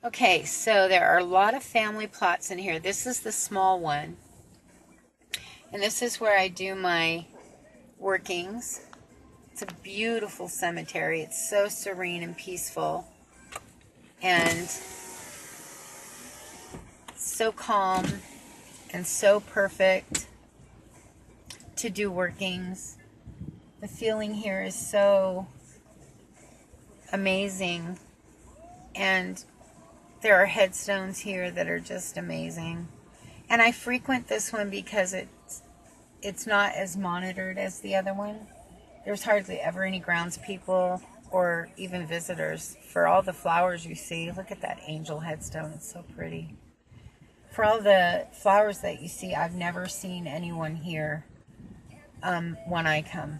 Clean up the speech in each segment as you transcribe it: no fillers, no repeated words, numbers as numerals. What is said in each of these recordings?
Okay, so there are a lot of family plots in here. This is the small one. And this is where I do my workings. It's a beautiful cemetery. It's so serene and peaceful. And so calm and so perfect to do workings. The feeling here is so amazing. And there are headstones here that are just amazing. And I frequent this one because it's not as monitored as the other one. There's hardly ever any groundspeople or even visitors. For all the flowers you see, look at that angel headstone. It's so pretty. For all the flowers that you see, I've never seen anyone here when I come.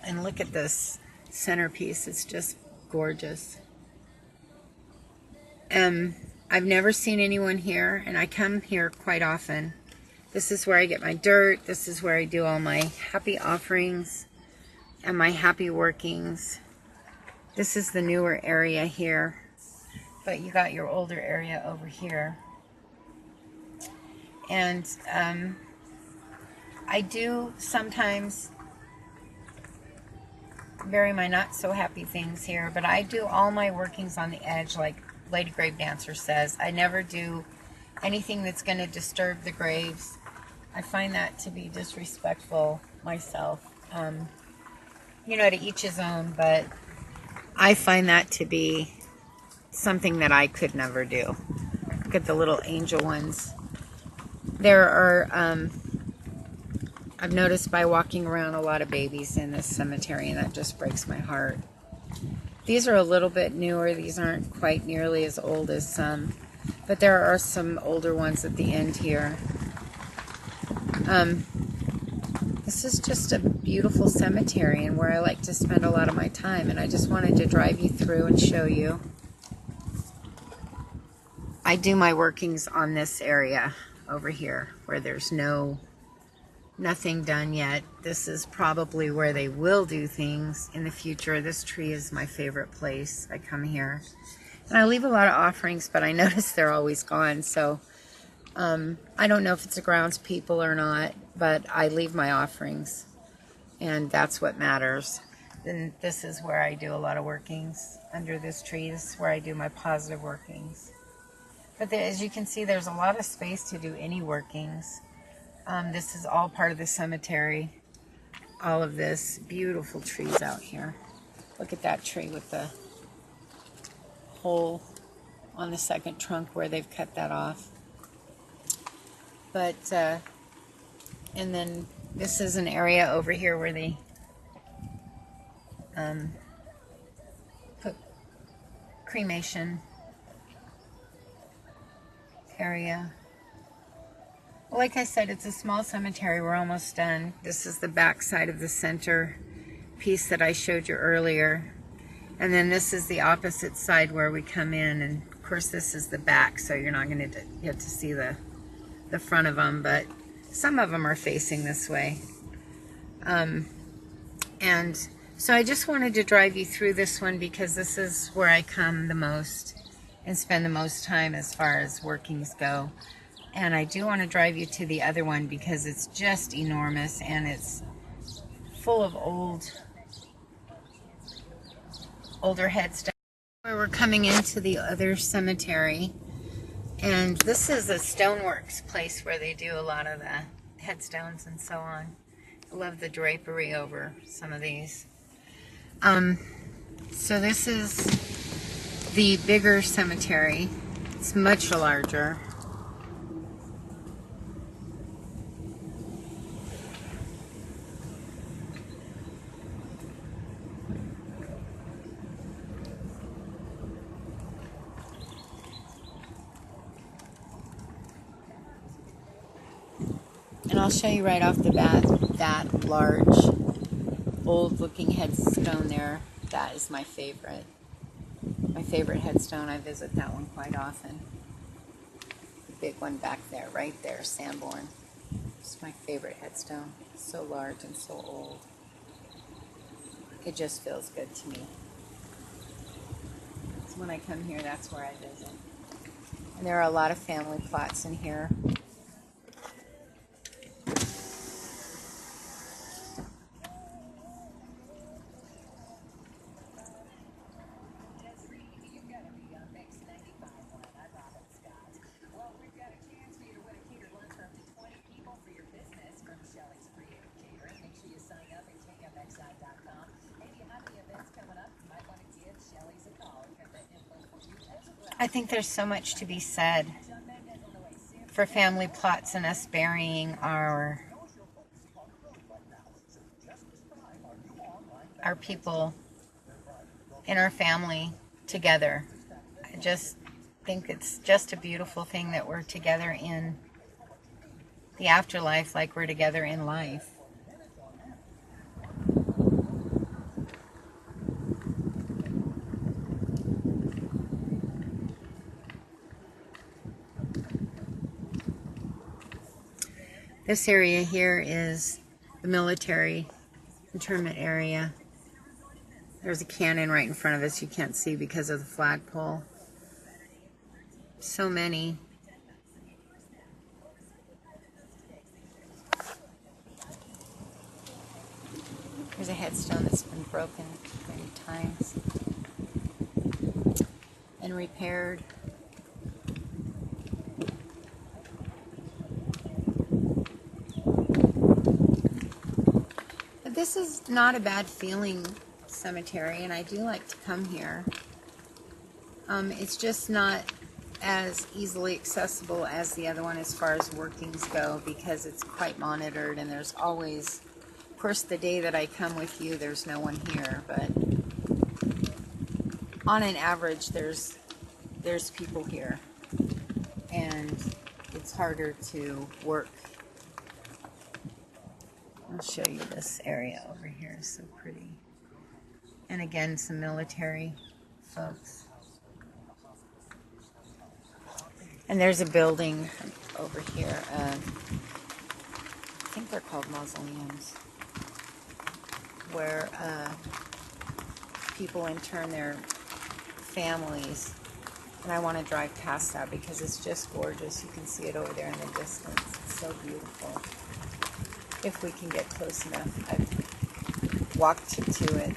And look at this centerpiece. It's just gorgeous. I've never seen anyone here, and I come here quite often. This is where I get my dirt. This is where I do all my happy offerings and my happy workings. This is the newer area here, but you got your older area over here. And I do sometimes bury my not so happy things here, but I do all my workings on the edge, like Lady Grave Dancer says. I never do anything that's going to disturb the graves. I find that to be disrespectful myself. You know, to each his own, but I find that to be something that I could never do. Look at the little angel ones. There are, I've noticed by walking around, a lot of babies in this cemetery, and that just breaks my heart. These are a little bit newer. These aren't quite nearly as old as some, but there are some older ones at the end here. This is just a beautiful cemetery and where I like to spend a lot of my time, and I just wanted to drive you through and show you. I do my workings on this area over here where there's nothing done yet. This is probably where they will do things in the future. This tree is my favorite place. I come here and I leave a lot of offerings, but I notice they're always gone. So I don't know if it's a grounds people or not, but I leave my offerings, and that's what matters. Then this is where I do a lot of workings under this tree. This is where I do my positive workings. But there, as you can see, there's a lot of space to do any workings. This is all part of the cemetery. All of this beautiful trees out here. Look at that tree with the hole on the second trunk where they've cut that off. But, and then this is an area over here where they put cremation area. Like I said, it's a small cemetery. We're almost done. This is the back side of the center piece that I showed you earlier. And then this is the opposite side where we come in. And of course this is the back, so you're not going to get to see the front of them, but some of them are facing this way. And so I just wanted to drive you through this one because this is where I come the most and spend the most time as far as workings go. And I do want to drive you to the other one because it's just enormous and it's full of older headstones. Where we're coming into the other cemetery, and this is a stoneworks place where they do a lot of the headstones and so on. I love the drapery over some of these. So this is the bigger cemetery. It's much larger. And I'll show you right off the bat that large, old-looking headstone there. That is my favorite. My favorite headstone. I visit that one quite often. The big one back there, right there, Sanborn. It's my favorite headstone. It's so large and so old. It just feels good to me. So when I come here, that's where I visit. And there are a lot of family plots in here. I think there's so much to be said for family plots and us burying our people in our family together. I just think it's just a beautiful thing that we're together in the afterlife like we're together in life. This area here is the military internment area. There's a cannon right in front of us you can't see because of the flagpole. So many. There's a headstone that's been broken many times and repaired. But this is not a bad feeling cemetery, and I do like to come here. It's just not as easily accessible as the other one as far as workings go, because it's quite monitored, and there's always, of course, the day that I come with you, there's no one here, but on an average, there's people here, and it's harder to work. I'll show you this area over here. It's so pretty. And again, some military folks. And there's a building over here. I think they're called mausoleums, where people intern their families. And I want to drive past that because it's just gorgeous. You can see it over there in the distance. It's so beautiful. If we can get close enough. I've walked to it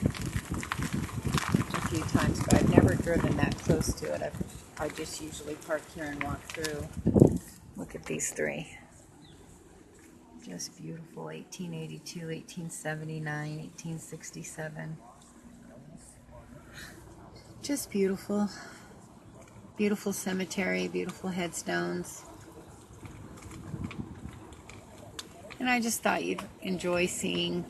a few times, but I've never driven that close to it. I just usually park here and walk through. Look at these three. Just beautiful. 1882, 1879, 1867. Just beautiful. Beautiful cemetery, beautiful headstones. And I just thought you'd enjoy seeing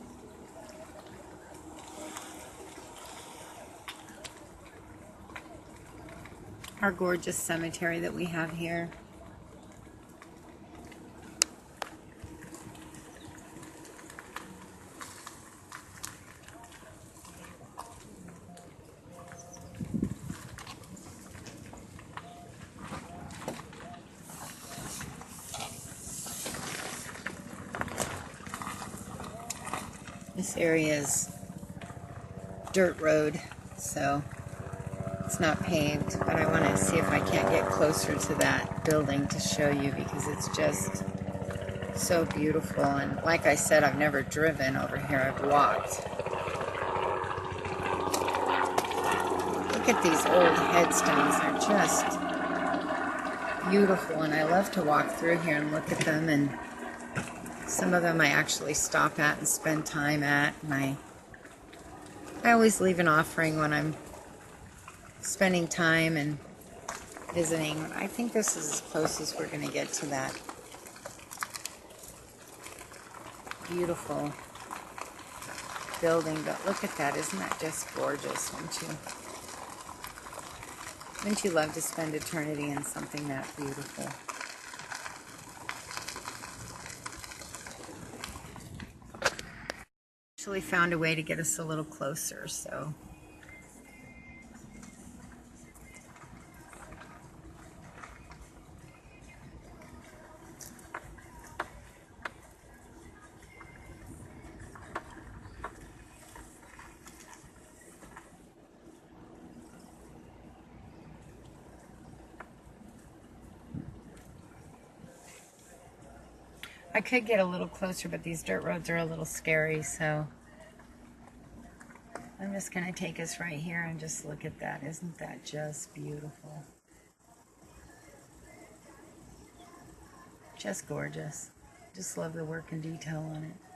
our gorgeous cemetery that we have here. This area is dirt road, so it's not paved, but I want to see if I can't get closer to that building to show you, because it's just so beautiful. And like I said, I've never driven over here, I've walked. Look at these old headstones, they're just beautiful, and I love to walk through here and look at them, and some of them I actually stop at and spend time at, and I always leave an offering when I'm spending time and visiting. I think this is as close as we're going to get to that beautiful building. But look at that. Isn't that just gorgeous? Wouldn't you love to spend eternity in something that beautiful? Actually found a way to get us a little closer, so I could get a little closer, but these dirt roads are a little scary, so I'm just going to take us right here and just look at that. Isn't that just beautiful? Just gorgeous. Just love the work and detail on it.